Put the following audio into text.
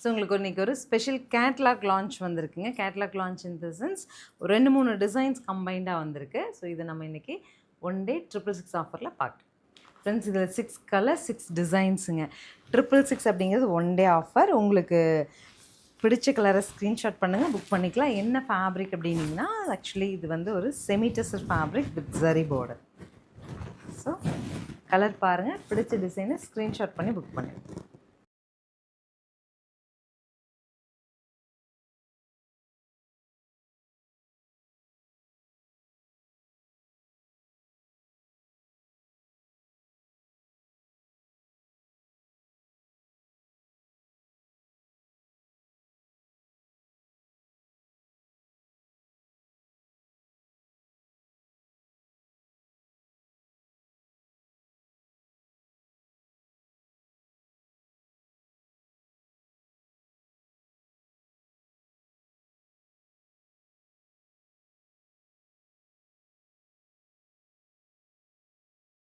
So உங்களுக்கு இன்றைக்கி ஒரு ஸ்பெஷல் கேட்லாக் லான்ச் வந்திருக்குங்க. Catalogue launch in the sense ஒரு 2-3 டிசைன்ஸ் கம்பைண்டாக வந்திருக்கு. ஸோ இதை நம்ம இன்றைக்கி 1 day 666 ஆஃபரில் பார்க்கலாம். ஃப்ரெண்ட்ஸ் இதில் 6 கலர்ஸ் 6 டிசைன்ஸுங்க. 666 அப்படிங்கிறது 1 day ஆஃபர். உங்களுக்கு பிடிச்ச கலரை ஸ்க்ரீன்ஷாட் பண்ணுங்கள், புக் பண்ணிக்கலாம். என்ன ஃபேப்ரிக் அப்படின்னிங்கன்னா ஆக்சுவலி இது வந்து ஒரு semi tester fabric with zari border. So colour பாருங்கள், பிடிச்ச டிசைனை ஸ்க்ரீன்ஷாட் பண்ணி புக் பண்ணுங்கள்.